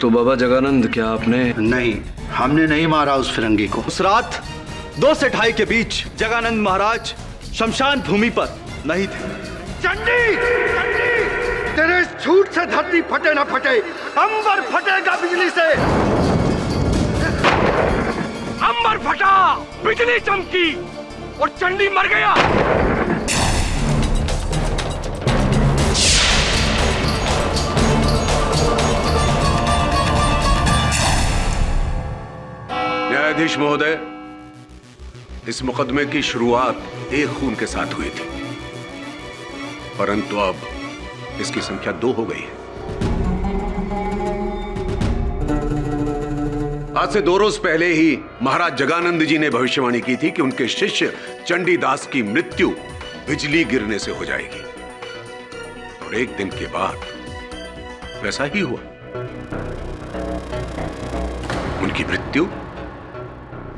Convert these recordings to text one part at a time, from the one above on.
तो बाबा जगानंद, क्या आपने? नहीं, हमने नहीं मारा उस फिरंगी को। उस रात 2 से 2:30 के बीच जगानंद महाराज शमशान भूमि पर नहीं थे। चंडी, तेरे इस झूठ से धरती फटे ना फटे, अंबर फटेगा बिजली से। अंबर फटा, बिजली चमकी और चंडी मर गया। न्यायाधीश महोदय, इस मुकदमे की शुरुआत एक खून के साथ हुई थी, परंतु अब इसकी संख्या 2 हो गई है। आज से 2 रोज पहले ही महाराज जगानंद जी ने भविष्यवाणी की थी कि उनके शिष्य चंडीदास की मृत्यु बिजली गिरने से हो जाएगी, और एक दिन के बाद वैसा ही हुआ। उनकी मृत्यु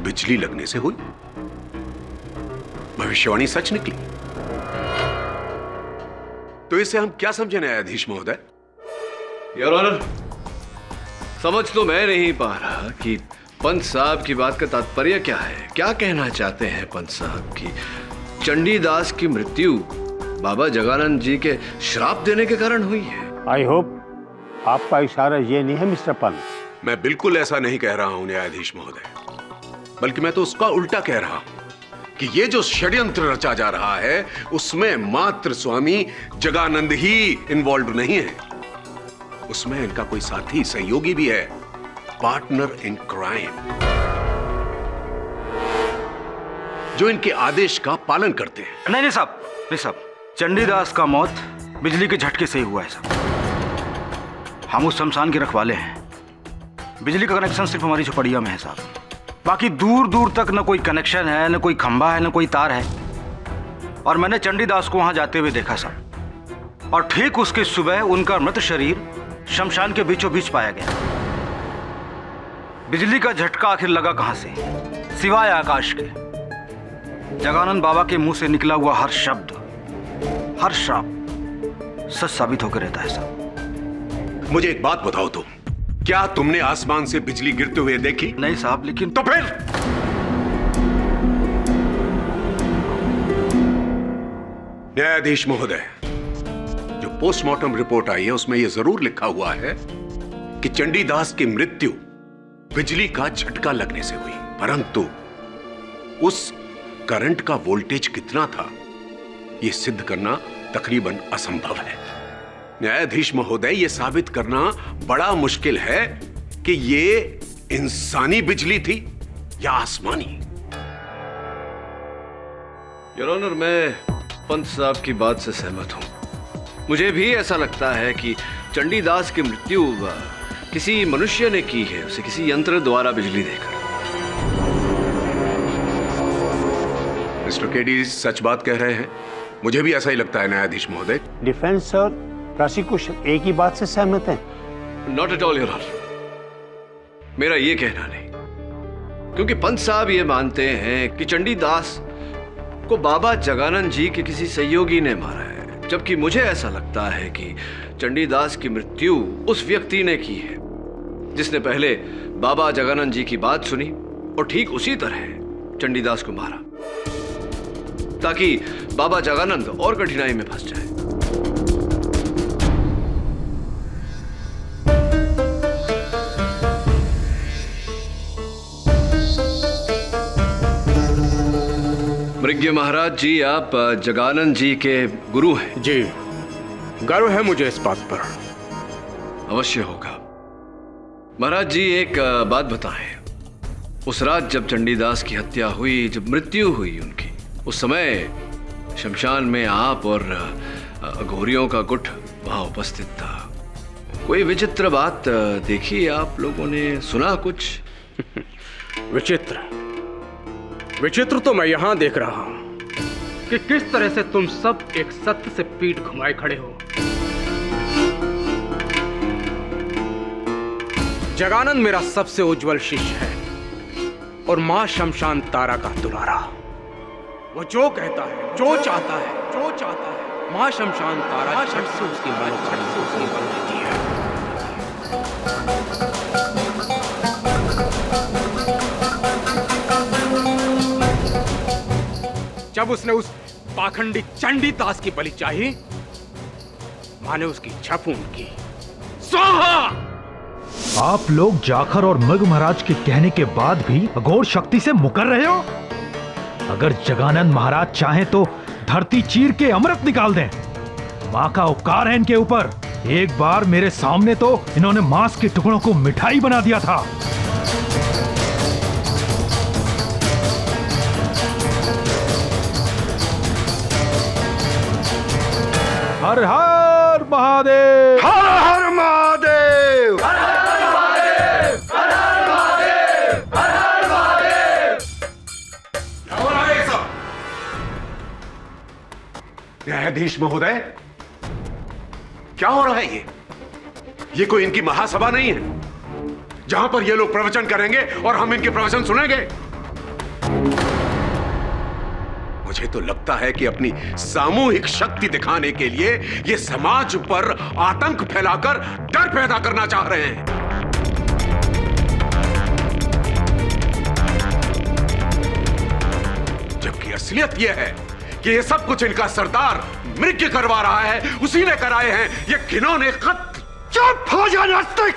बिजली लगने से हुई। भविष्यवाणी सच निकली। तो इसे हम क्या समझे न्यायाधीश महोदय? योर ऑनर, समझ तो मैं नहीं पा रहा कि पंत साहब की बात का तात्पर्य क्या है। क्या कहना चाहते हैं पंत साहब की चंडीदास की मृत्यु बाबा जगानंद जी के श्राप देने के कारण हुई है? आई होप आपका इशारा ये नहीं है मिस्टर पंत। मैं बिल्कुल ऐसा नहीं कह रहा हूं न्यायाधीश महोदय, बल्कि मैं तो उसका उल्टा कह रहा हूं कि ये जो षड्यंत्र रचा जा रहा है उसमें मात्र स्वामी जगानंद ही इन्वॉल्व नहीं है, उसमें इनका कोई साथी सहयोगी भी है, पार्टनर इन क्राइम, जो इनके आदेश का पालन करते हैं। नहीं साहब, चंडीदास का मौत बिजली के झटके से ही हुआ है साहब। हम उस शमशान के रखवाले हैं। बिजली का कनेक्शन सिर्फ हमारी झोपड़िया में है साहब। बाकी दूर दूर तक न कोई कनेक्शन है, न कोई खंभा है, न कोई तार है। और मैंने चंडीदास को वहां जाते हुए देखा साहब, और ठीक उसके सुबह उनका मृत शरीर शमशान के बीचों बीच पाया गया। बिजली का झटका आखिर लगा कहां से, सिवाय आकाश के? जगानंद बाबा के मुंह से निकला हुआ हर शब्द, हर श्राप सच साबित होकर रहता है साहब। मुझे एक बात बताओ तुम, क्या तुमने आसमान से बिजली गिरते हुए देखी? नहीं साहब, लेकिन तो फिर न्यायाधीश महोदय, जो पोस्टमार्टम रिपोर्ट आई है उसमें यह जरूर लिखा हुआ है कि चंडीदास की मृत्यु बिजली का झटका लगने से हुई, परंतु उस करंट का वोल्टेज कितना था यह सिद्ध करना तकरीबन असंभव है। न्यायाधीश महोदय, यह साबित करना बड़ा मुश्किल है कि यह इंसानी बिजली थी या आसमानी। योर ऑनर, मैं पंत साहब की बात से सहमत हूं। मुझे भी ऐसा लगता है कि चंडीदास की मृत्यु किसी मनुष्य ने की है, उसे किसी यंत्र द्वारा बिजली देकर। मिस्टर केडी सच बात कह रहे हैं। मुझे भी ऐसा ही लगता है न्यायाधीश महोदय। डिफेंस और प्रोसिक्यूशन एक ही बात से सहमत है? Not at all your honour, मेरा ये कहना नहीं, क्योंकि पंत साहब ये मानते हैं कि चंडीदास को बाबा जगानंद जी के किसी सहयोगी ने मारा है, जबकि मुझे ऐसा लगता है कि चंडीदास की मृत्यु उस व्यक्ति ने की है जिसने पहले बाबा जगानंद जी की बात सुनी और ठीक उसी तरह चंडीदास को मारा, ताकि बाबा जगानंद और कठिनाई में फंस जाए। मृग्य महाराज जी, आप जगानंद जी के गुरु हैं। जी, गर्व है मुझे इस बात पर। अवश्य होगा। महाराज जी, एक बात बताएं, उस रात जब चंडीदास की हत्या हुई, जब मृत्यु हुई उनकी, उस समय शमशान में आप और घोरियों का गुट वहां उपस्थित था। कोई विचित्र बात देखी आप लोगों ने, सुना कुछ? विचित्र तो मैं यहां देख रहा हूं कि किस तरह से तुम सब एक सत्य से पीठ घुमाए खड़े हो। जगानंद मेरा सबसे उज्जवल शिष्य है और मां शमशान तारा का दुलारा। वो जो कहता है, जो चाहता है, मां शमशान तारा झट से उसकी मनोकामना पूरी कर देती है। जब उसने उस पाखंडी चंडीदास की बलि चाही, मां ने उसकी झपून की। स्वाहा! आप लोग जाखर और मृग महाराज के कहने के बाद भी अघोर शक्ति से मुकर रहे हो? अगर जगानंद महाराज चाहें तो धरती चीर के अमृत निकाल दें। मां का उपकार है इनके ऊपर। एक बार मेरे सामने तो इन्होंने मांस के टुकड़ों को मिठाई बना दिया था। हर हर महादेव, हर हर महादेव, हर हर महादेव, हर हर महादेव, हर हर महादेव। क्या हो रहा है ये सब? न्यायाधीश महोदय, क्या हो रहा है ये कोई इनकी महासभा नहीं है जहां पर ये लोग प्रवचन करेंगे और हम इनके प्रवचन सुनेंगे। मुझे तो लगता है कि अपनी सामूहिक शक्ति दिखाने के लिए ये समाज पर आतंक फैलाकर डर पैदा करना चाह रहे हैं। जबकि असलियत यह है कि ये सब कुछ इनका सरदार मृग करवा रहा है, उसी ने कराए हैं ये घिनौने खत। चुप हो जा नास्तिक!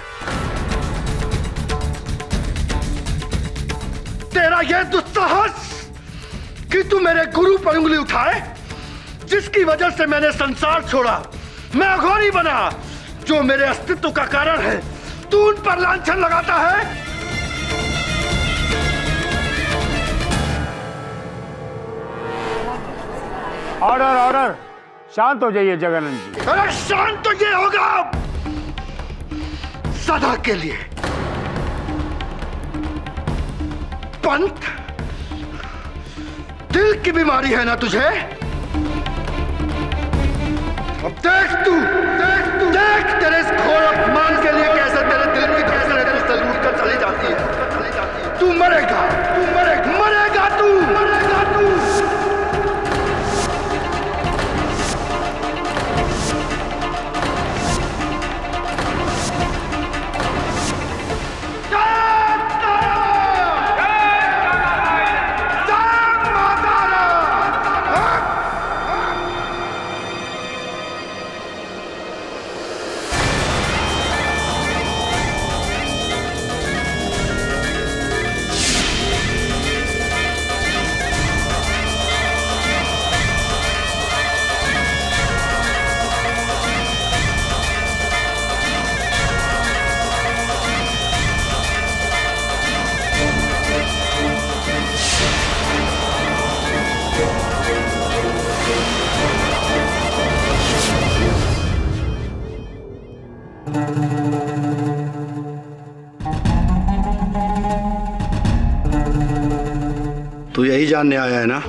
तेरा यह दुस्साहस कि तू मेरे गुरु पर उंगली उठाए, जिसकी वजह से मैंने संसार छोड़ा, मैं अघोरी बना, जो मेरे अस्तित्व का कारण है, तू उन पर लांछन लगाता है। ऑर्डर ऑर्डर, शांत हो जाइए जगानंद जी। अरे शांत तो ये होगा सदा के लिए। पंत, दिल की बीमारी है ना तुझे? अब देख तेरे इस घोर अपमान के लिए कैसे तेरे दिल की धड़कनें तुझसे लूट कर चली जाती है। तू मरेगा, मरेगा तू। तो यही जानने आया है ना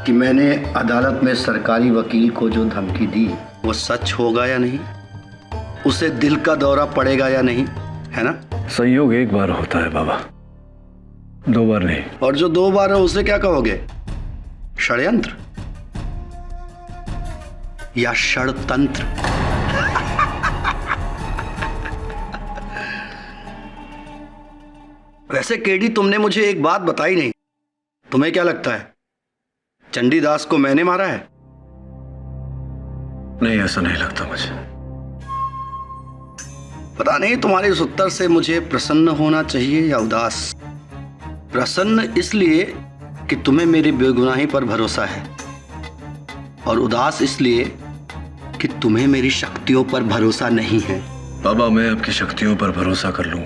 कि मैंने अदालत में सरकारी वकील को जो धमकी दी वो सच होगा या नहीं, उसे दिल का दौरा पड़ेगा या नहीं, है ना? संयोग एक बार होता है बाबा, दो बार नहीं। और जो दो बार है उसे क्या कहोगे? षड्यंत्र या षड़तंत्र? वैसे केडी, तुमने मुझे एक बात बताई नहीं। तुम्हें क्या लगता है चंडीदास को मैंने मारा है? नहीं, ऐसा नहीं लगता मुझे। पता नहीं, तुम्हारे इस उत्तर से मुझे प्रसन्न होना चाहिए या उदास। प्रसन्न इसलिए कि तुम्हें मेरी बेगुनाही पर भरोसा है, और उदास इसलिए कि तुम्हें मेरी शक्तियों पर भरोसा नहीं है। बाबा, मैं आपकी शक्तियों पर भरोसा कर लूं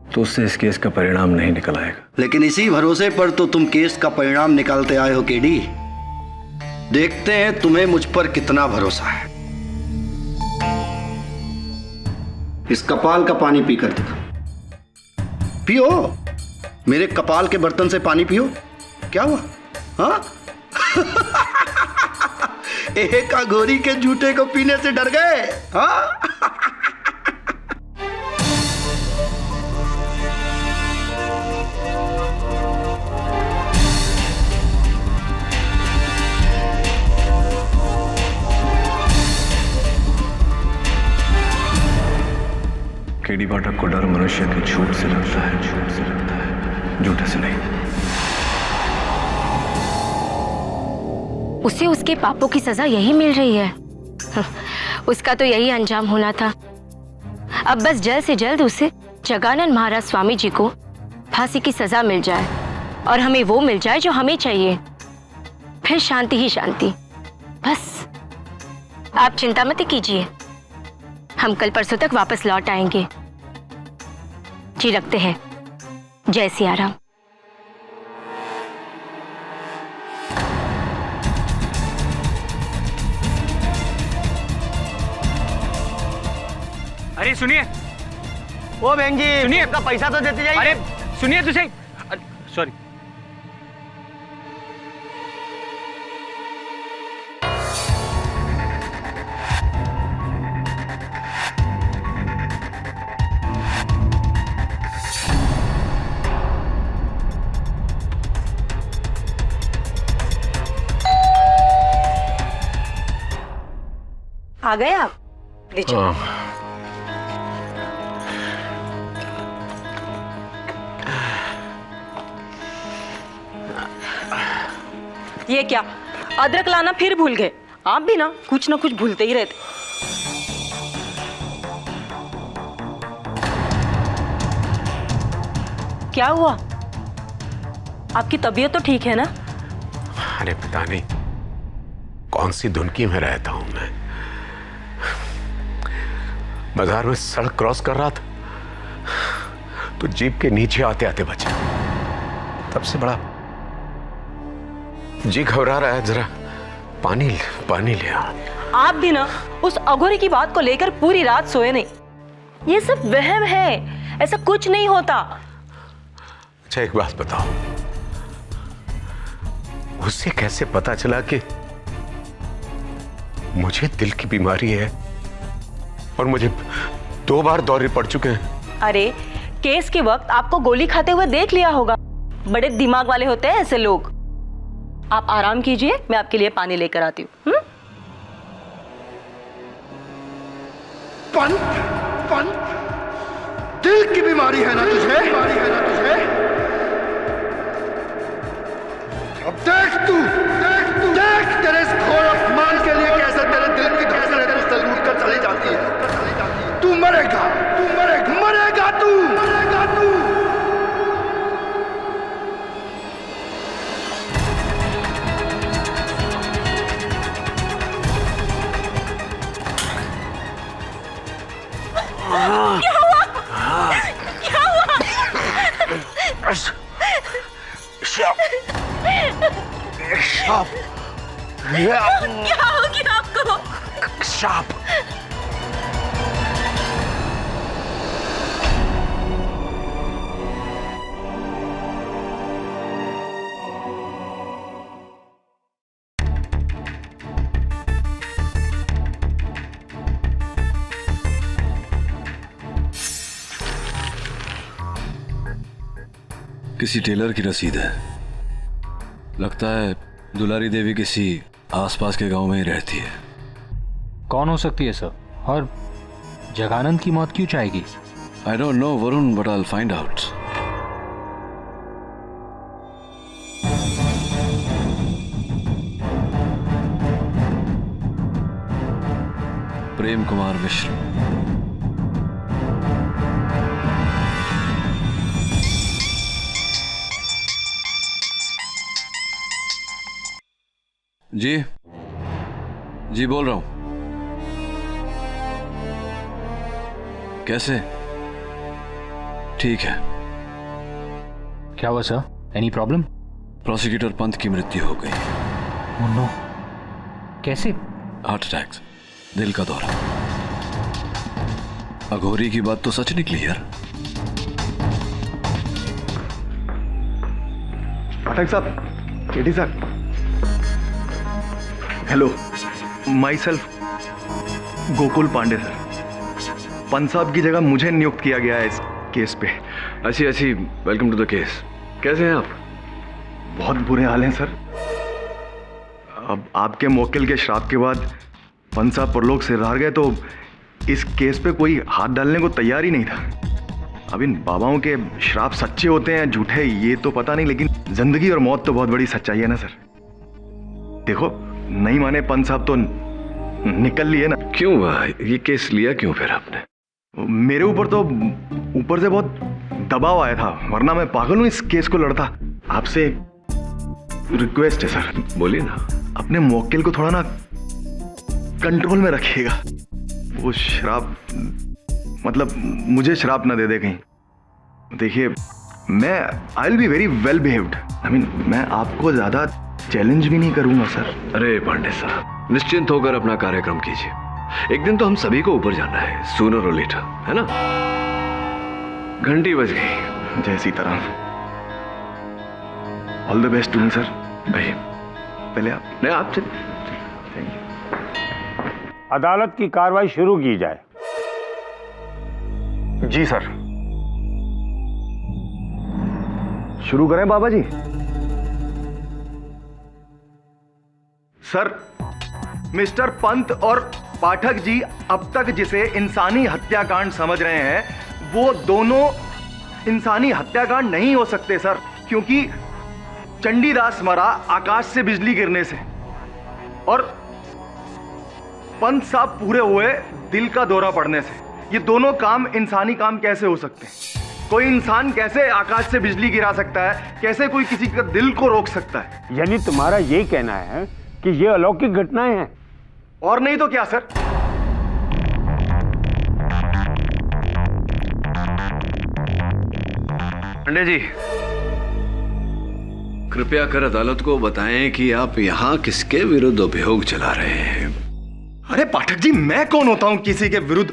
तो उससे इस केस का परिणाम नहीं निकल आएगा। लेकिन इसी भरोसे पर तो तुम केस का परिणाम निकालते आए हो केडी। देखते हैं तुम्हें मुझ पर कितना भरोसा है। इस कपाल का पानी पीकर दिखा। पियो, मेरे कपाल के बर्तन से पानी पियो। क्या हुआ? हाँ? एक अघोरी के जूते को पीने से डर गए? हाँ? केडी पाठक को डर मनुष्य के झूठ से लगता है, झूठे से नहीं। उसे उसके पापों की सजा यही मिल रही है। उसका तो यही अंजाम होना था। अब बस जल्द से जल्द उसे जगानंद महाराज स्वामी जी को फांसी की सजा मिल जाए और हमें वो मिल जाए जो हमें चाहिए। फिर शांति ही शांति। बस आप चिंता मत कीजिए, हम कल परसों तक वापस लौट आएंगे। जी रखते हैं। जय सिया राम। अरे सुनिए, ओ बहन जी सुनिए, अपना पैसा तो देते जाइए। अरे सुनिए तुझे, सॉरी। आ गए आप? लीजिए। ये क्या, अदरक लाना फिर भूल गए? आप भी ना कुछ भूलते ही रहते। क्या हुआ? आपकी तबीयत तो ठीक है ना? अरे पता नहीं कौन सी धुनकी में रहता हूं मैं। बाजार में सड़क क्रॉस कर रहा था तो जीप के नीचे आते आते बचा। तब से बड़ा जी घबरा रहा है। जरा पानी ले आओ। आप भी ना उस अघोरी की बात को लेकर पूरी रात सोए नहीं। ये सब वहम है, ऐसा कुछ नहीं होता। अच्छा एक बात बताओ, उससे कैसे पता चला कि मुझे दिल की बीमारी है और मुझे 2 बार दौरे पड़ चुके हैं? अरे केस के वक्त आपको गोली खाते हुए देख लिया होगा। बड़े दिमाग वाले होते हैं ऐसे लोग। आप आराम कीजिए, मैं आपके लिए पानी लेकर आती हूँ। पंत, दिल की बीमारी है ना तुझे? अब देख तेरे इस घोर अपमान के लिए कैसे तेरे दिल की धड़कन तुझसे लूट कर चली जाती है। तू मरेगा तू। क्या हो गया आपको? सांप। किसी टेलर की रसीद है। लगता है दुलारी देवी किसी आसपास के गांव में ही रहती है। कौन हो सकती है सर? और जगानंद की मौत क्यों चाहेगी? I don't know Varun, but I will find out. Prem Kumar Mishra. जी बोल रहा हूं। कैसे? ठीक है। क्या हुआ sir? Any problem? Prosecutor Pant की मृत्यु हो गई। ओह नो, कैसे? हार्ट अटैक, दिल का दौरा। अघोरी की बात तो सच निकली यार। पाठक sahab, KD sahab, hello, myself Gokul Pandey sir. Pant sahab की जगह मुझे नियुक्त किया गया है इस केस पे। अच्छी वेलकम टू द केस। कैसे हैं आप? बहुत बुरे हाल हैं सर। अब आपके मोक्किल के श्राप के बाद पंत साहब परलोक से हार गए तो इस केस पे कोई हाथ डालने को तैयार ही नहीं था। अब इन बाबाओं के श्राप सच्चे होते हैं झूठे ये तो पता नहीं, लेकिन जिंदगी और मौत तो बहुत बड़ी सच्चाई है ना सर। देखो नहीं माने पंच साहब तो निकल लिए ना। क्यों ये केस लिया क्यों फिर आपने? मेरे ऊपर तो ऊपर से बहुत दबाव आया था, वरना मैं पागल हूं इस केस को लड़ता। आपसे रिक्वेस्ट है सर। बोलिए ना। अपने मौकिल को थोड़ा ना कंट्रोल में रखिएगा। वो शराब मतलब मुझे शराब ना दे दे कहीं। देखिए मैं I will be very well behaved. I mean मैं आपको ज्यादा चैलेंज भी नहीं करूंगा सर। अरे पांडे साहब, निश्चिंत होकर अपना कार्यक्रम कीजिए। एक दिन तो हम सभी को ऊपर जाना है, सूनर और लेटर, है ना? घंटी बज गई। Jai Sitaram. All the best to me sir. भाई पहले आप। नहीं आपसे। Thank you. अदालत की कार्रवाई शुरू की जाए। जी सर। शुरू करें बाबा जी? सर, मिस्टर पंत और पाठक जी अब तक जिसे इंसानी हत्याकांड समझ रहे हैं, वो दोनों इंसानी हत्याकांड नहीं हो सकते सर, क्योंकि चंडीदास मरा आकाश से बिजली गिरने से और पंत साहब पूरे हुए दिल का दौरा पड़ने से। ये दोनों काम इंसानी काम कैसे हो सकते हैं? कोई इंसान कैसे आकाश से बिजली गिरा सकता है? कैसे कोई किसी का दिल को रोक सकता है? यानी तुम्हारा ये कहना है कि ये अलौकिक घटनाएं हैं? और नहीं तो क्या सर। पांडे जी, कृपया कर अदालत को बताएं कि आप यहां किसके विरुद्ध अभियोग चला रहे हैं। अरे पाठक जी, मैं कौन होता हूं किसी के विरुद्ध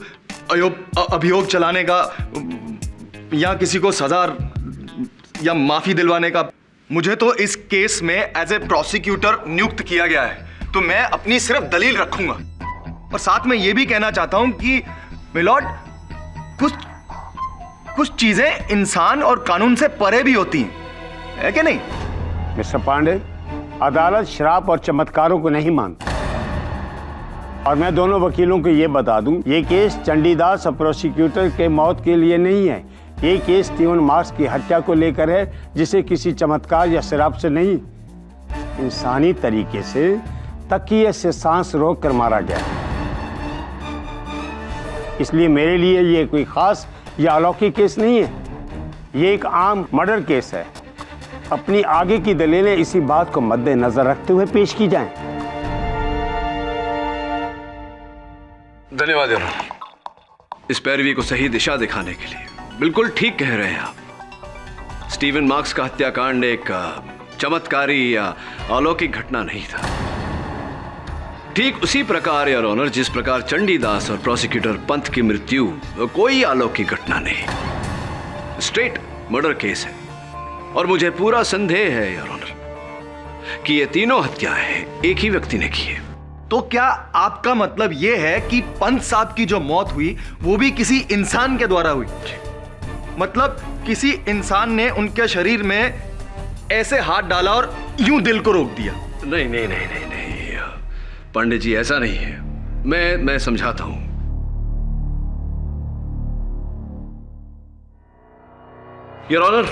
अभियोग चलाने का या किसी को सजा या माफी दिलवाने का? मुझे तो इस केस में एज ए प्रोसिक्यूटर नियुक्त किया गया है, तो मैं अपनी सिर्फ दलील रखूंगा। और साथ में यह भी कहना चाहता हूं कि मिलॉर्ड, कुछ चीजें इंसान और कानून से परे भी होती हैं, है कि नहीं? मिस्टर पांडे, अदालत शराब और चमत्कारों को नहीं मानती। और मैं दोनों वकीलों को यह बता दूं, ये केस चंडीदास और प्रोसिक्यूटर के मौत के लिए नहीं है। ये केस स्टीवन मार्क्स की हत्या को लेकर है, जिसे किसी चमत्कार या शराब से नहीं, इंसानी तरीके से तकिए से सांस रोक कर मारा गया। इसलिए मेरे लिए ये कोई खास या अलौकिक केस नहीं है, ये एक आम मर्डर केस है। अपनी आगे की दलीलें इसी बात को मद्देनजर रखते हुए पेश की जाएं। धन्यवाद यार, इस पैरवी को सही दिशा दिखाने के लिए। बिल्कुल ठीक कह रहे हैं आप। स्टीवन मार्क्स का हत्याकांड एक चमत्कारी या अलौकिक घटना नहीं था। ठीक उसी प्रकार योर ऑनर, जिस प्रकार चंडीदास और प्रोसिक्यूटर पंत की मृत्यु कोई अलौकिक घटना नहीं, स्ट्रेट मर्डर केस है। और मुझे पूरा संदेह है योर ऑनर कि ये तीनों हत्याएं एक ही व्यक्ति ने की है। तो क्या आपका मतलब यह है कि पंत साहब की जो मौत हुई वो भी किसी इंसान के द्वारा हुई? मतलब किसी इंसान ने उनके शरीर में ऐसे हाथ डाला और यूं दिल को रोक दिया? नहीं नहीं नहीं नहीं नहीं पंडित जी, ऐसा नहीं है। मैं समझाता हूं। योर ऑनर,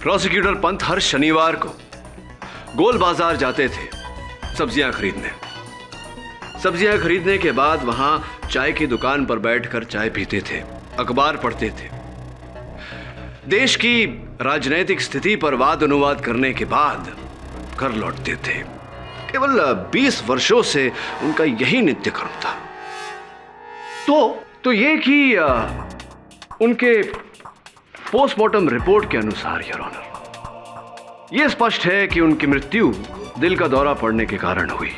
प्रोसिक्यूटर पंत हर शनिवार को गोल बाजार जाते थे सब्जियां खरीदने। सब्जियां खरीदने के बाद वहां चाय की दुकान पर बैठकर चाय पीते थे, अखबार पढ़ते थे। देश की राजनैतिक स्थिति पर वाद अनुवाद करने के बाद घर लौटते थे। केवल 20 वर्षों से उनका यही नित्य कर्म था। तो ये कि उनके पोस्टमार्टम रिपोर्ट के अनुसार योर ऑनर, यह स्पष्ट है कि उनकी मृत्यु दिल का दौरा पड़ने के कारण हुई।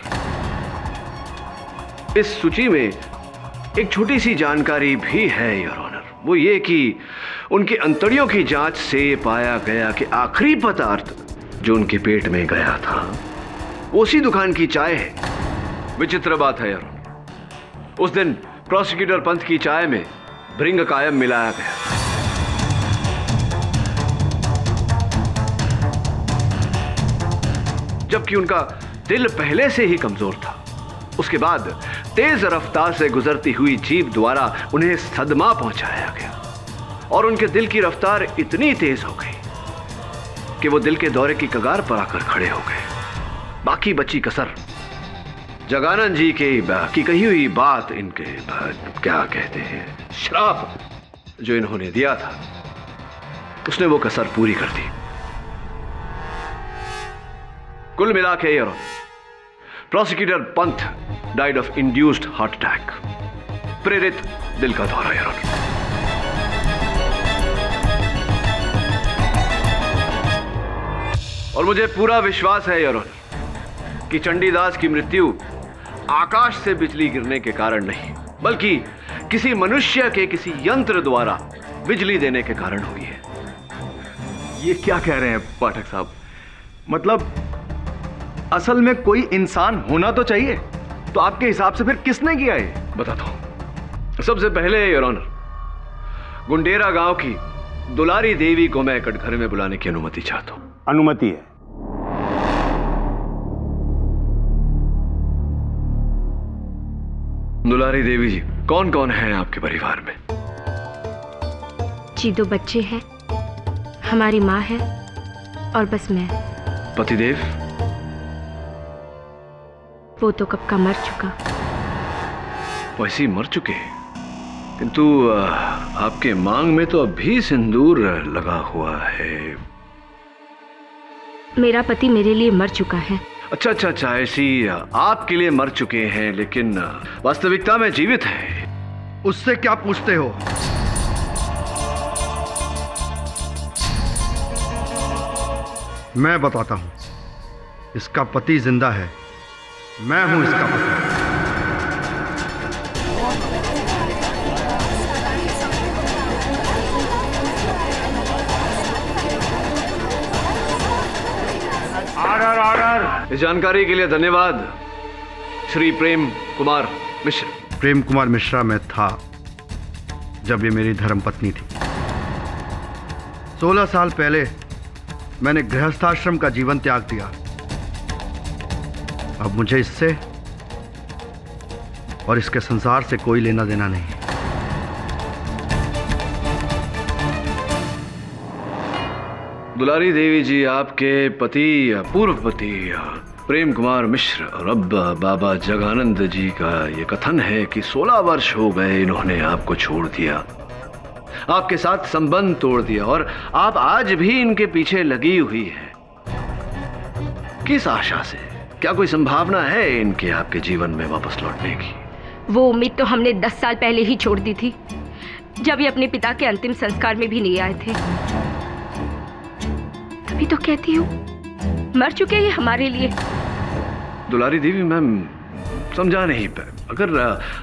इस सूची में एक छोटी सी जानकारी भी है योर ऑनर, वो ये कि उनकी अंतड़ियों की जांच से पाया गया कि आखिरी पदार्थ जो उनके पेट में गया था उसी दुकान की चाय है। विचित्र बात है यार, उस दिन प्रोसिक्यूटर पंत की चाय में भृंग कायम मिलाया गया। जबकि उनका दिल पहले से ही कमजोर था। उसके बाद तेज रफ्तार से गुजरती हुई जीप द्वारा उन्हें सदमा पहुंचाया गया और उनके दिल की रफ्तार इतनी तेज हो गई कि वो दिल के दौरे की कगार पर आकर खड़े हो गए। बाकी बची कसर जगानंद जी की कही हुई बात, इनके क्या कहते हैं, श्राप जो इन्होंने दिया था, उसने वो कसर पूरी कर दी। कुल मिला के योर ऑनर, प्रोसिक्यूटर पंथ died of induced heart attack, प्रेरित दिल का दौरा योर ऑनर। और मुझे पूरा विश्वास है योर ऑनर कि चंडीदास की मृत्यु आकाश से बिजली गिरने के कारण नहीं, बल्कि किसी मनुष्य के किसी यंत्र द्वारा बिजली देने के कारण हुई है। ये क्या कह रहे हैं पाठक साहब? मतलब असल में कोई इंसान होना तो चाहिए, तो आपके हिसाब से फिर किसने किया ये? बताता हूं। सबसे पहले योर ऑनर, गुंडेरा गांव की दुलारी देवी को मैं कटघरे में बुलाने की अनुमति चाहता हूं। अनुमति है। दुलारी देवी जी, कौन कौन है आपके परिवार में? जी 2 बच्चे हैं, हमारी माँ है और बस मैं। पतिदेव? वो तो कब का मर चुका। वैसे ही मर चुके हैं, किंतु आपके मांग में तो अभी सिंदूर लगा हुआ है। मेरा पति मेरे लिए मर चुका है। अच्छा अच्छा अच्छा, ऐसी आपके लिए मर चुके हैं, लेकिन वास्तविकता में जीवित है। उससे क्या पूछते हो? मैं बताता हूं। इसका पति जिंदा है, मैं हूं इसका पति। Order order. इस जानकारी के लिए धन्यवाद श्री प्रेम कुमार मिश्र। प्रेम कुमार मिश्रा मैं था जब ये मेरी धर्मपत्नी थी। 16 साल पहले मैंने गृहस्थाश्रम का जीवन त्याग दिया। अब मुझे इससे और इसके संसार से कोई लेना देना नहीं। दुलारी देवी जी, आपके पति, पूर्व पति प्रेम कुमार मिश्र और अब बाबा जगानंद जी का ये कथन है कि 16 वर्ष हो गए इन्होंने आपको छोड़ दिया, आपके साथ संबंध तोड़ दिया, और आप आज भी इनके पीछे लगी हुई है। किस आशा से? क्या कोई संभावना है इनके आपके जीवन में वापस लौटने की? वो उम्मीद तो हमने 10 साल पहले ही छोड़ दी थी, जब ये अपने पिता के अंतिम संस्कार में भी नहीं आए थे। तभी तो कहती हूँ, मर चुके ये हमारे लिए। दुलारी देवी, मैं समझा नहीं पाया। अगर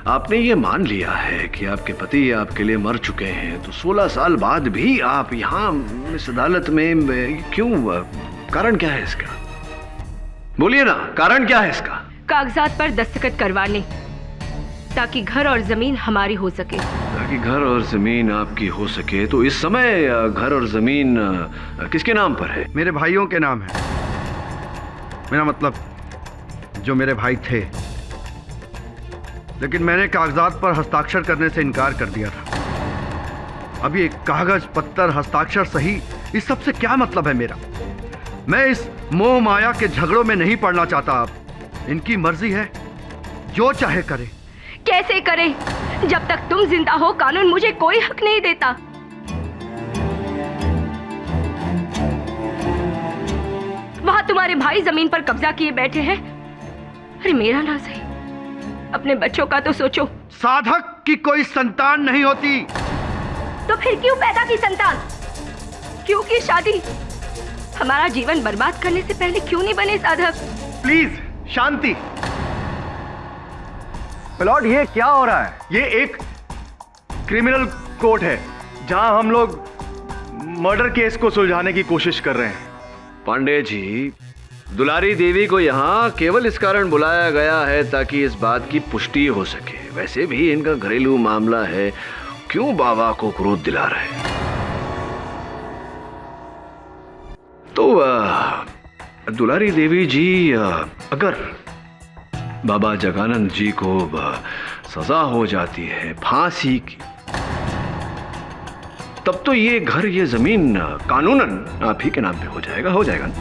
आपने ये मान लिया है कि आपके पति आपके लिए मर चुके हैं, तो 16 साल बाद भी आप यहाँ इस अदालत में क्यों? कारण क्या है इसका? बोलिए ना, कारण क्या है इसका? कागजात पर दस्तखत करवाने, ताकि घर और जमीन हमारी हो सके। ताकि घर और जमीन आपकी हो सके। तो इस समय घर और जमीन किसके नाम पर है? मेरे भाइयों के नाम है। मेरा मतलब जो मेरे भाई थे, लेकिन मैंने कागजात पर हस्ताक्षर करने से इनकार कर दिया था। अब ये कागज पत्थर हस्ताक्षर सही, इस सब से क्या मतलब है मेरा? मैं इस मोह माया के झगड़ों में नहीं पड़ना चाहता। अब इनकी मर्जी है, जो चाहे करे। कैसे करे? जब तक तुम जिंदा हो, कानून मुझे कोई हक नहीं देता। वहां तुम्हारे भाई जमीन पर कब्जा किए बैठे हैं। अरे मेरा ना सही, अपने बच्चों का तो सोचो। साधक की कोई संतान नहीं होती। तो फिर क्यों पैदा की संतान? क्यों की शादी? हमारा जीवन बर्बाद करने से पहले क्यों नहीं बने साधक? Please Shanti. प्लॉट, ये क्या हो रहा है? ये एक क्रिमिनल कोर्ट है जहां हम लोग मर्डर केस को सुलझाने की कोशिश कर रहे हैं। पांडे जी, दुलारी देवी को यहाँ केवल इस कारण बुलाया गया है ताकि इस बात की पुष्टि हो सके। वैसे भी इनका घरेलू मामला है, क्यों बाबा को क्रोध दिला रहे? तो दुलारी देवी जी, अगर बाबा जगानंद जी को सजा हो जाती है फांसी की, तब तो ये घर, ये जमीन कानूनन आप ही के नाम पे हो जाएगा ना?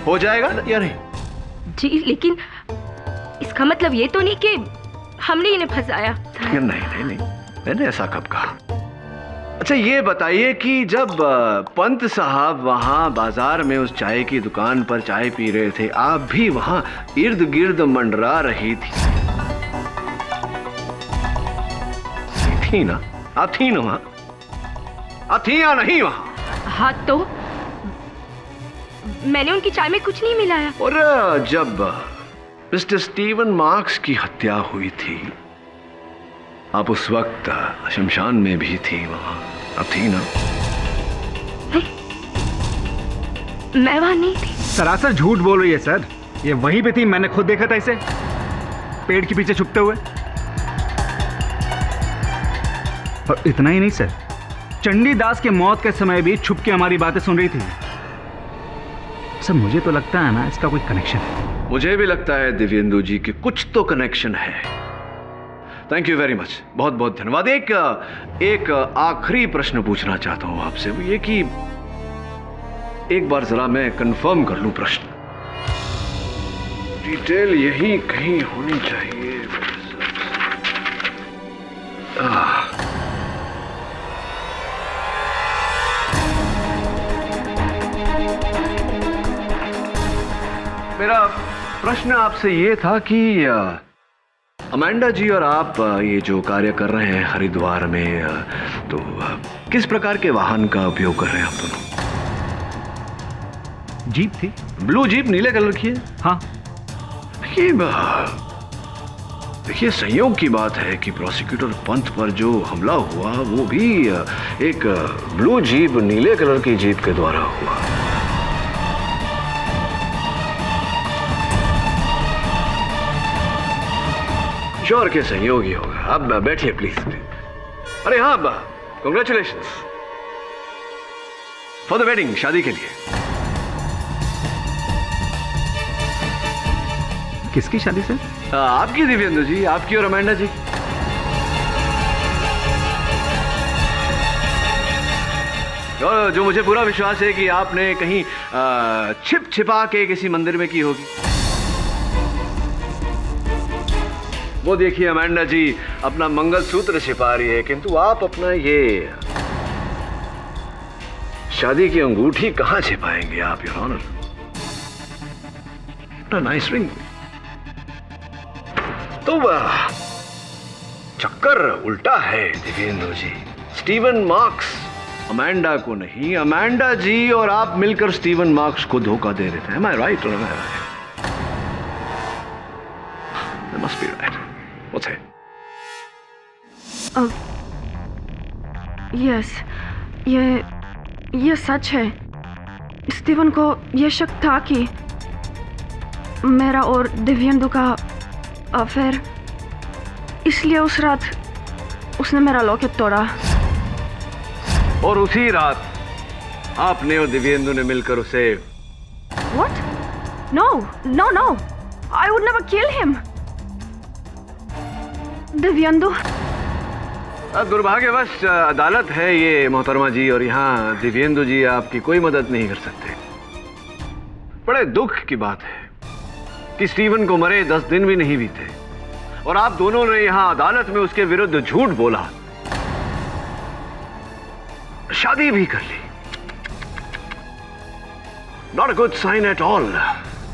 हो जाएगा या नहीं? जी लेकिन इसका मतलब ये तो नहीं कि हमने इन्हें फंसाया। नहीं नहीं नहीं, मैंने ऐसा कब कहा? अच्छा ये बताइए कि जब पंत साहब वहां बाजार में उस चाय की दुकान पर चाय पी रहे थे, आप भी वहां इर्द गिर्द मंडरा रही थी ना? आप थी ना वहां? आप थी या नहीं वहां? हाँ तो मैंने उनकी चाय में कुछ नहीं मिलाया। और जब मिस्टर स्टीवन मार्क्स की हत्या हुई थी, आप उस वक्त शमशान में भी थी वहां, आप थी ना? मैं वहां नहीं थी। सरासर झूठ बोल रही है सर। ये वहीं पे थी, मैंने खुद देखा था इसे पेड़ के पीछे छुपते हुए। और इतना ही नहीं सर, चंडीदास के मौत के समय भी छुप के हमारी बातें सुन रही थी। सर मुझे तो लगता है ना इसका कोई कनेक्शन है। मुझे भी लगता है दिव्येंदु जी कि कुछ तो कनेक्शन है। थैंक यू वेरी मच, बहुत बहुत धन्यवाद। एक आखिरी प्रश्न पूछना चाहता हूं आपसे, वो ये कि एक बार जरा मैं कंफर्म कर लूं प्रश्न। डिटेल यही कहीं होनी चाहिए। मेरा प्रश्न आपसे ये था कि अमेंडा जी और आप ये जो कार्य कर रहे हैं हरिद्वार में, तो किस प्रकार के वाहन का उपयोग कर रहे हैं आप दोनों? जीप थी, ब्लू जीप, नीले कलर की है। हाँ देखिए संयोग की बात है कि प्रोसिक्यूटर पंत पर जो हमला हुआ वो भी एक ब्लू जीप, नीले कलर की जीप के द्वारा हुआ। श्योर के संयोग ही होगा। अब बैठिए प्लीज। अरे हाँ, कांग्रेचुलेशंस फॉर द वेडिंग, शादी के लिए। किसकी शादी सर? आपकी दिव्येंदु जी, आपकी और अमेंडा जी। और जो मुझे पूरा विश्वास है कि आपने कहीं छिप छिपा के किसी मंदिर में की होगी। वो देखिए अमेंडा जी अपना मंगलसूत्र छिपा रही है, किंतु आप अपना ये शादी की अंगूठी कहां छिपाएंगे आप, योर ऑनर? Nice ring. तो चक्कर उल्टा है दिव्येंदु जी। स्टीवन मार्क्स अमेंडा को नहीं, अमेंडा जी और आप मिलकर स्टीवन मार्क्स को धोखा दे रहे थे। Am I right or am I right? They must be right. What's it? Yes, ये सच है। स्टीवन को यह शक था कि मेरा और दिव्येंदु का अफेयर, इसलिए उस रात उसने मेरा लॉकेट तोड़ा। और उसी रात आपने और दिव्येंदु ने मिलकर उसे What? No, no, no. I would never kill him. Dibyendu, दुर्भाग्यवश अदालत है ये मोहतरमा जी, और यहाँ दिव्येंदु जी आपकी कोई मदद नहीं कर सकते। बड़े दुख की बात है कि स्टीवन को मरे 10 दिन भी नहीं बीते और आप दोनों ने यहाँ अदालत में उसके विरुद्ध झूठ बोला, शादी भी कर ली। Not a good sign at all,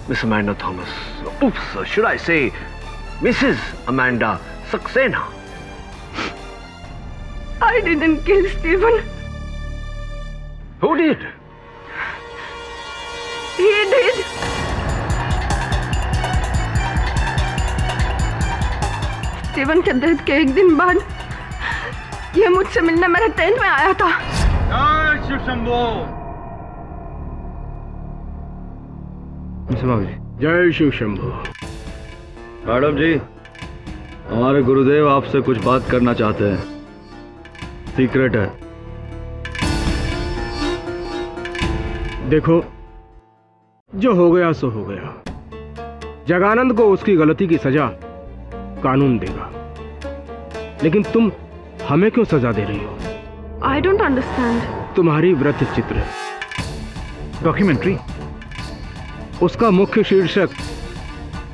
Miss Amanda Thomas. Oops, should I say Mrs. Amanda Saxena? I didn't kill Stephen. Who did? He did. Steven के डेथ के एक दिन बाद ये मुझसे मिलने मेरे टेंट में आया था। जय शिव शंभो। जय शिव शंभो। मैडम जी, हमारे गुरुदेव आपसे कुछ बात करना चाहते हैं, सीक्रेट है। देखो, जो हो गया सो हो गया। जगानंद को उसकी गलती की सजा कानून देगा, लेकिन तुम हमें क्यों सजा दे रही हो? I don't understand. तुम्हारी व्रत चित्र, डॉक्यूमेंट्री, उसका मुख्य शीर्षक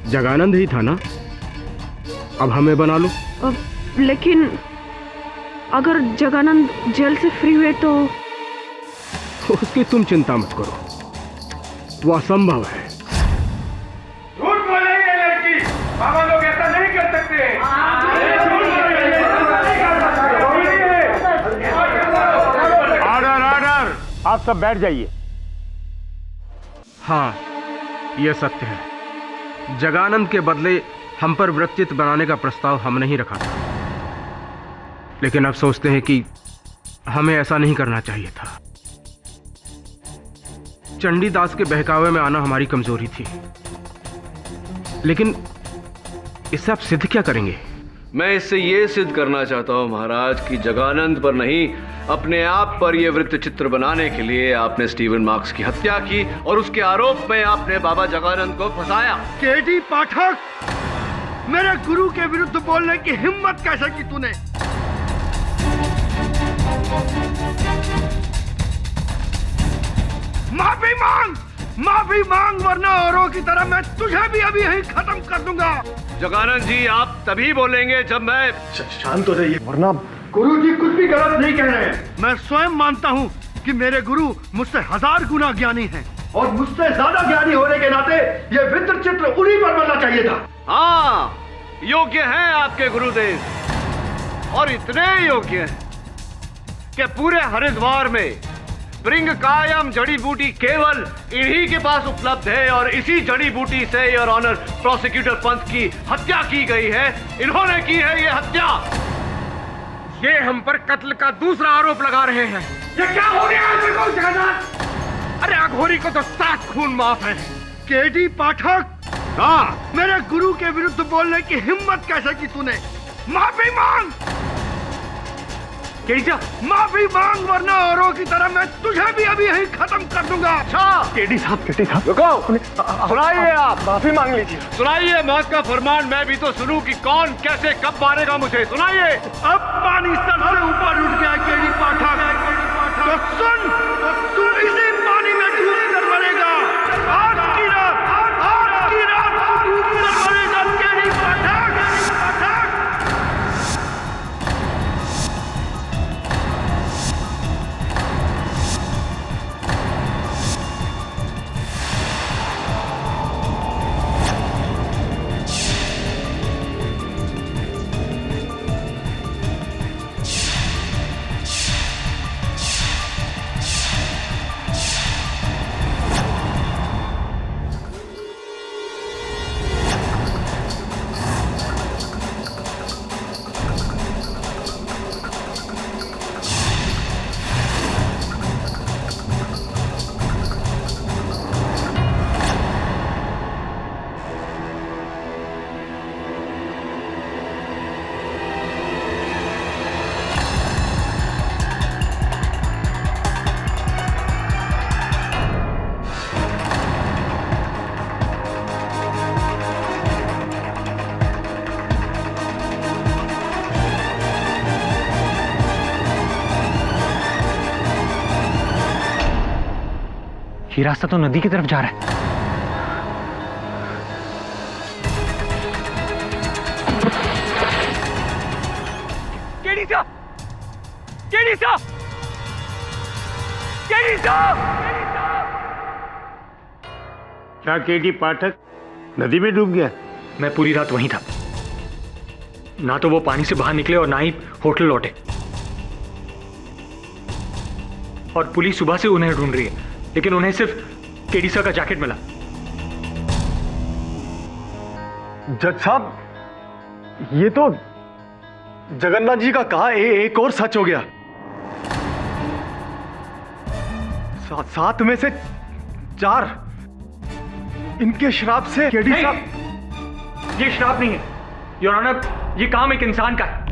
जगानंद ही था ना? अब हमें बना लो। लेकिन अगर जगानंद जेल से फ्री हुए तो उसकी तुम चिंता मत करो, वो असंभव है। झूठ बोल रही है लड़की। बाबा लोग ऐसा नहीं कर सकते। ऑर्डर ऑर्डर, आप सब बैठ जाइए। हाँ, यह सत्य है। जगानंद के बदले हम पर वृत्तित बनाने का प्रस्ताव हमने ही रखा था, लेकिन अब सोचते हैं कि हमें ऐसा नहीं करना चाहिए था। चंडीदास के बहकावे में आना हमारी कमजोरी थी, लेकिन इससे आप सिद्ध क्या करेंगे? मैं इससे ये सिद्ध करना चाहता हूं महाराज कि जगानंद पर नहीं, अपने आप पर यह वृत्त चित्र बनाने के लिए आपने स्टीवन मार्क्स की हत्या की और उसके आरोप में आपने बाबा जगानंद को फंसाया। केडी पाठक, मेरे गुरु के विरुद्ध बोलने की हिम्मत कैसे की तूने? माफी मांग वरना औरों की तरह मैं तुझे भी अभी यहीं खत्म कर दूंगा। जगानंद जी, आप तभी बोलेंगे जब मैं शांत हो जाइए, वरना गुरु जी कुछ भी गलत नहीं कह रहे हैं। मैं स्वयं मानता हूँ कि मेरे गुरु मुझसे 1000 गुना ज्ञानी हैं और मुझसे ज्यादा ज्ञानी होने के नाते ये विद्र चित्र उन्हीं पर बनना चाहिए था। हाँ, योग्य हैं आपके गुरुदेव, और इतने योग्य हैं कि पूरे हरिद्वार में ब्रिंग कायम जड़ी बूटी केवल इन्हीं के पास उपलब्ध है और इसी जड़ी बूटी से योर ऑनर प्रोसिक्यूटर पंथ की हत्या की गई है। इन्होंने की है ये हत्या। ये हम पर कत्ल का दूसरा आरोप लगा रहे हैं। ये क्या हो रहा है जगन्नाथ? अरे अघोरी को तो 7 खून माफ है। केडी पाठक, हाँ, मेरे गुरु के विरुद्ध बोलने की हिम्मत कैसे की तूने? माफी मांग माफी मांग वरना औरों की तरह मैं तुझे भी अभी यहीं खत्म कर दूंगा। केडी साहब रुको, सुनाइए, आप माफी मांग लीजिए। सुनाइए मौत का फरमान, मैं भी तो सुनूं कि कौन कैसे कब मारेगा मुझे। सुनाइए। अब पानी सर से ऊपर उठ गया केडी पाठक, तो सुन, तू इसी पानी में डूब कर मरेगा। आज की रात तू डूब कर मरेगा केडी पाठक। ये रास्ता तो नदी की तरफ जा रहा है। केडी साहब! क्या केडी पाठक नदी में डूब गया? मैं पूरी रात वहीं था, ना तो वो पानी से बाहर निकले और ना ही होटल लौटे, और पुलिस सुबह से उन्हें ढूंढ रही है, लेकिन उन्हें सिर्फ केडी सर का जैकेट मिला। जज साहब, ये तो जगन्नाथ जी का कहा एक और सच हो गया। 7 में से 4 इनके श्राप से केडी साहब। ये श्राप नहीं है योर ऑनर, ये काम एक इंसान का है।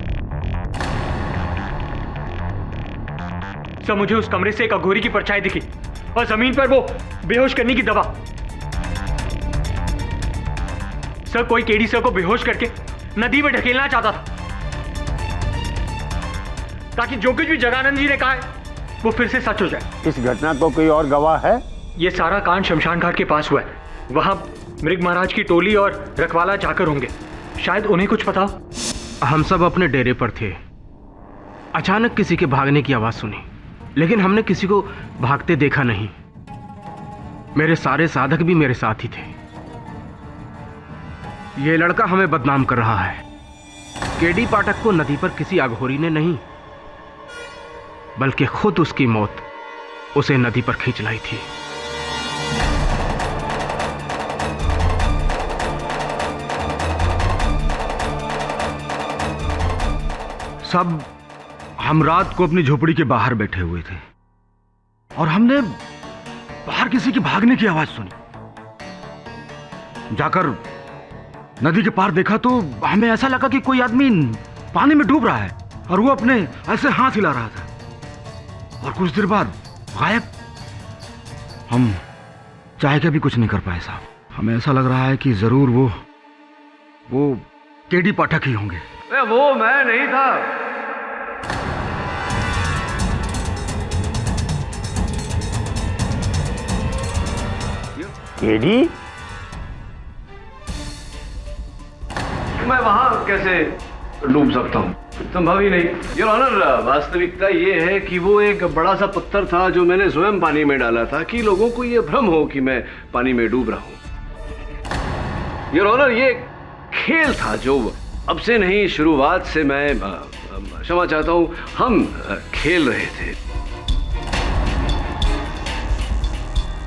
सर, मुझे उस कमरे से एक अघोरी की परछाई दिखी और जमीन पर वो बेहोश करने की दवा। सर, कोई केडी सर को बेहोश करके नदी में ढकेलना चाहता था, ताकि जो कुछ भी जगानंद जी ने कहा है वो फिर से सच हो जाए। इस घटना को कोई और गवाह है? ये सारा कांड शमशान घाट के पास हुआ है। वहां मृग महाराज की टोली और रखवाला जाकर होंगे, शायद उन्हें कुछ पता हो। हम सब अपने डेरे पर थे, अचानक किसी के भागने की आवाज सुनी, लेकिन हमने किसी को भागते देखा नहीं। मेरे सारे साधक भी मेरे साथ ही थे। ये लड़का हमें बदनाम कर रहा है। केडी पाठक को नदी पर किसी अघोरी ने नहीं, बल्कि खुद उसकी मौत उसे नदी पर खींच लाई थी। सब हम रात को अपनी झोपड़ी के बाहर बैठे हुए थे और हमने बाहर किसी की भागने की आवाज सुनी। जाकर नदी के पार देखा तो हमें ऐसा लगा कि कोई आदमी पानी में डूब रहा है और वो अपने ऐसे हाथ हिला रहा था और कुछ देर बाद गायब। हम चाहे के भी कुछ नहीं कर पाए साहब। हमें ऐसा लग रहा है कि जरूर वो केडी पाठक ही होंगे। वो मैं नहीं था। केडी? मैं वहां कैसे डूब सकता हूँ? संभव ही नहीं। योर ऑनर, वास्तविकता ये है कि वो एक बड़ा सा पत्थर था जो मैंने स्वयं पानी में डाला था कि लोगों को ये भ्रम हो कि मैं पानी में डूब रहा हूँ। योर ऑनर, ये खेल था जो अब से नहीं, शुरुआत से मैं क्षमा चाहता हूँ, हम खेल रहे थे।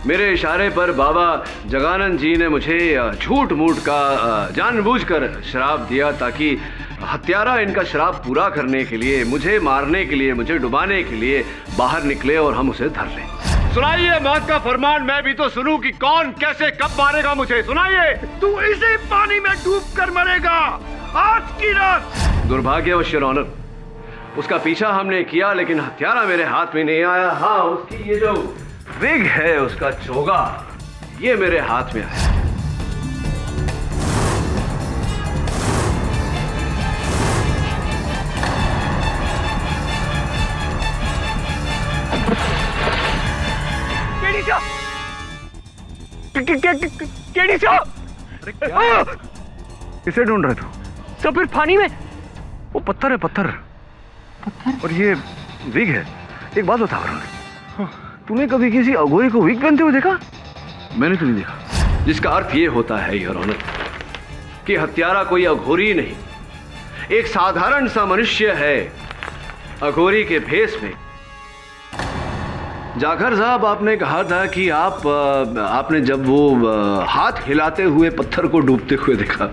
मेरे इशारे पर बाबा जगानंद जी ने मुझे झूठ मूठ का जानबूझकर श्राप दिया ताकि हत्यारा इनका श्राप पूरा करने के लिए, मुझे मारने के लिए, मुझे डुबाने के लिए बाहर निकले और हम उसे धर लें। सुनाइए मौत का फरमान, मैं भी तो सुनूं कि कौन कैसे कब मारेगा मुझे। सुनाइए। तू इसी पानी में डूब कर मरेगा आज की रात। दुर्भाग्यवश योर ऑनर, उसका पीछा हमने किया लेकिन हत्यारा मेरे हाथ में नहीं आया। हाँ, उसकी ये जो विग है, उसका चोगा, ये मेरे हाथ में आया। किसे ढूंढ रहे थे? सब फिर पानी में। वो पत्थर है, पत्थर। और ये विग है। एक बात बता वरुण, तूने कभी किसी अघोरी को विग पहनते हुए देखा? मैंने तो नहीं देखा। जिसका अर्थ ये होता है योर ऑनर कि हत्यारा कोई अघोरी नहीं, एक साधारण सा मनुष्य है अघोरी के भेष में। जाखर साहब, आपने कहा था कि आपने जब वो हाथ हिलाते हुए पत्थर को डूबते हुए देखा,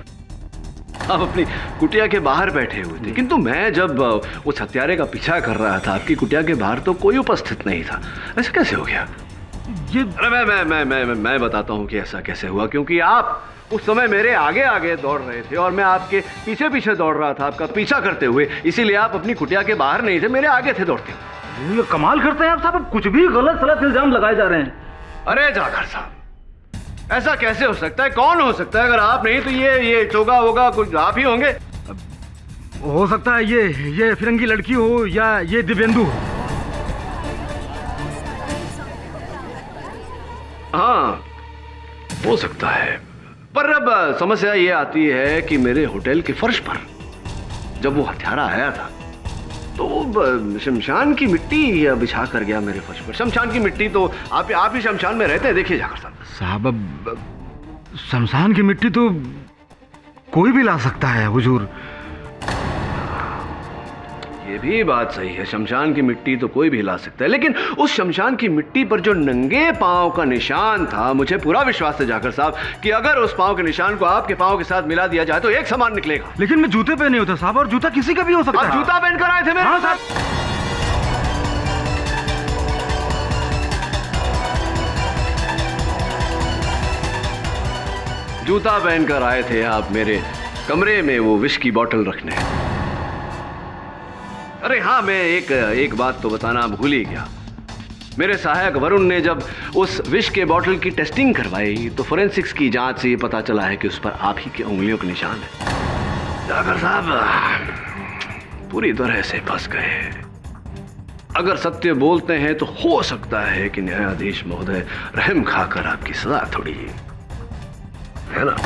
आप अपनी कुटिया के बाहर बैठे हुए थे, किंतु मैं जब उस हत्यारे का पीछा कर रहा था, आपकी कुटिया के बाहर तो कोई उपस्थित नहीं था। ऐसा कैसे हो गया? ये मैं बताता हूँ कि ऐसा कैसे हुआ। क्योंकि आप उस समय मेरे आगे आगे दौड़ रहे थे और मैं आपके पीछे पीछे दौड़ रहा था, आपका पीछा करते हुए। इसीलिए आप अपनी कुटिया के बाहर नहीं थे, मेरे आगे थे दौड़ते हुए। ये कमाल करते हैं आप साहब, कुछ भी गलत सलत इल्जाम लगाए जा रहे हैं। अरे जाखर साहब, ऐसा कैसे हो सकता है? कौन हो सकता है? अगर आप नहीं तो ये चोगा होगा, कुछ आप ही होंगे। हो सकता है ये फिरंगी लड़की हो या ये दिव्येंदु हो। हाँ, हो सकता है। पर अब समस्या ये आती है कि मेरे होटल के फर्श पर जब वो हत्यारा आया था तो शमशान की मिट्टी बिछा कर गया मेरे फर्श पर। शमशान की मिट्टी तो आप ही शमशान में रहते हैं, देखिए जाकर साहब। अब शमशान की मिट्टी तो कोई भी ला सकता है हुजूर। ये भी बात सही है, शमशान की मिट्टी तो कोई भी ला सकता है, लेकिन उस शमशान की मिट्टी पर जो नंगे पांव का निशान था, मुझे पूरा विश्वास है जाकर साहब कि अगर उस पांव के निशान को आपके पांव के साथ मिला दिया जाए तो एक समान निकलेगा। लेकिन मैं जूते पहने होता साहब, और जूता किसी का भी हो सकता है। आप जूता पहनकर आए थे मेरे? हाँ साहब। जूता पहनकर आए थे आप मेरे कमरे में वो विष की बोतल रखने। अरे हाँ, मैं एक बात तो बताना भूल ही गया। मेरे सहायक वरुण ने जब उस विष के बोतल की टेस्टिंग करवाई तो फोरेंसिक्स की जांच से ये पता चला है कि उस पर आप ही की उंगलियों के निशान है। जाकर साहब पूरी तरह से फंस गए। अगर सत्य बोलते हैं तो हो सकता है कि न्यायाधीश महोदय रहम खाकर आपकी सजा थोड़ी है ना?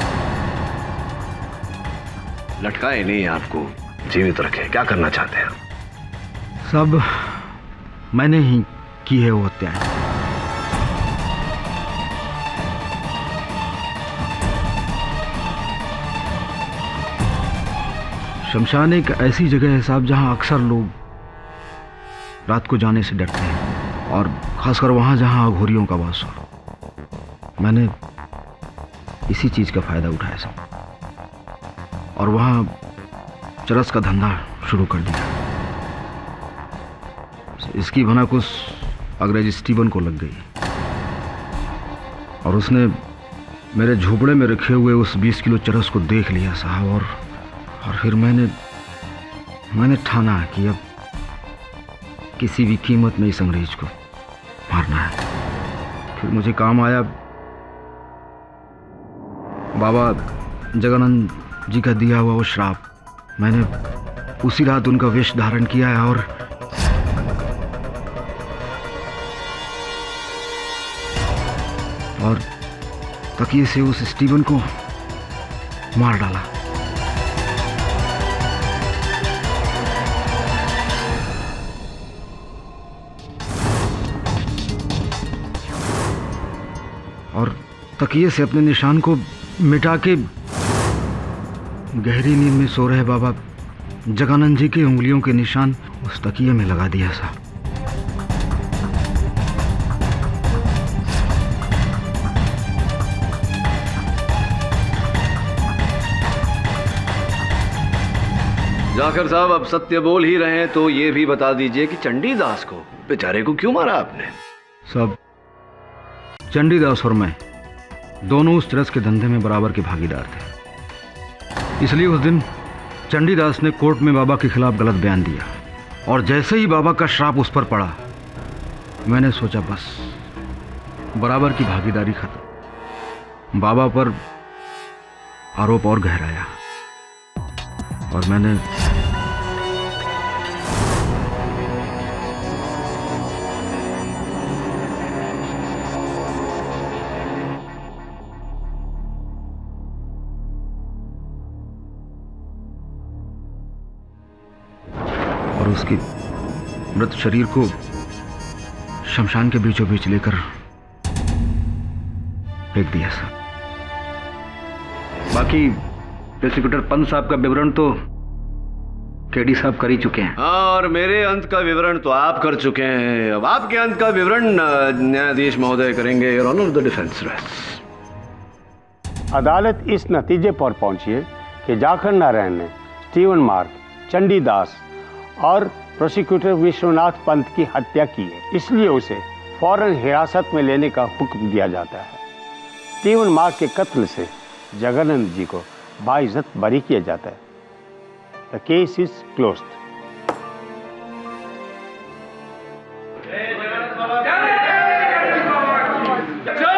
लटकाए नहीं, आपको जीवित रखे। क्या करना चाहते हैं? सब मैंने ही की है वो हत्याएं। शमशान एक ऐसी जगह है साहब जहां अक्सर लोग रात को जाने से डरते हैं, और खासकर वहां जहां अघोरियों का वास हो। मैंने इसी चीज का फायदा उठाया साहब, और वहां चरस का धंधा शुरू कर दिया। इसकी भनक उस अंग्रेज स्टीवन को लग गई, और उसने मेरे झोपड़े में रखे हुए उस 20 किलो चरस को देख लिया साहब, और फिर मैंने ठाना कि अब किसी भी कीमत में इस अंग्रेज को मारना है। फिर मुझे काम आया बाबा जगानंद जी का दिया हुआ वो श्राप। मैंने उसी रात उनका वेश धारण किया है और तकिए से उस स्टीवन को मार डाला। और तकिए से अपने निशान को मिटा के गहरी नींद में सो रहे बाबा जगानंद जी की उंगलियों के निशान उस तकिए में लगा दिया साहब। जाकर साहब, अब सत्य बोल ही रहे हैं तो ये भी बता दीजिए कि चंडीदास को, बेचारे को, क्यों मारा आपने? सब चंडीदास और मैं दोनों उस चरस के धंधे में बराबर के भागीदार थे। इसलिए उस दिन चंडीदास ने कोर्ट में बाबा के खिलाफ गलत बयान दिया, और जैसे ही बाबा का श्राप उस पर पड़ा, मैंने सोचा बस बराबर की भागीदारी खत्म। बाबा पर आरोप और गहराया, और मैंने उसकी मृत शरीर को शमशान के बीचों बीच लेकर फेंक दिया साहब। बाकी प्रोसिक्यूटर पंत साहब का विवरण तो केडी साहब कर ही चुके हैं। और मेरे अंत का विवरण तो आप कर चुके हैं। अब आपके अंत का विवरण न्यायाधीश महोदय करेंगे। Your honour, the defence rest. अदालत इस नतीजे पर पहुंची है कि जाखर नारायण ने स्टीवन मार्क, चंडीदास और प्रोसिक्यूटर विश्वनाथ पंत की हत्या की है, इसलिए उसे फौरन हिरासत में लेने का हुक्म दिया जाता है। स्टीवन मार्क के कत्ल से जगानंद जी को बाइज्जत बरी किया जाता है। The case is closed. जय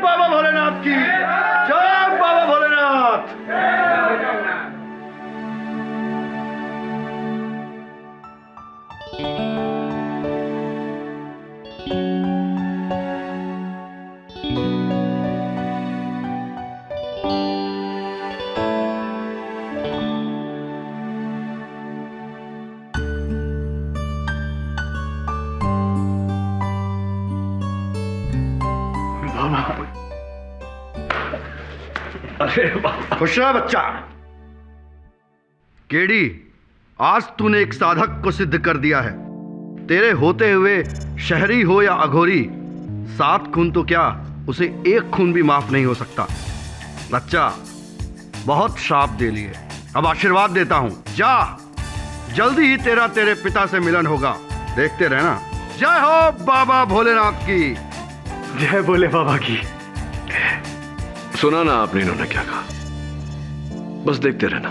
बाबा भोलेनाथ की, जय बाबा भोलेनाथ। खुश रहा बच्चा। केडी, आज तूने एक साधक को सिद्ध कर दिया है। तेरे होते हुए शहरी हो या अघोरी, 7 खून तो क्या, उसे 1 खून भी माफ नहीं हो सकता। बच्चा, बहुत श्राप दे लिए, अब आशीर्वाद देता हूं। जा, जल्दी ही तेरे पिता से मिलन होगा, देखते रहना। जय हो बाबा भोलेनाथ की। जय भोले बाबा की। सुना ना आपने इन्होंने क्या कहा? बस देखते रहना।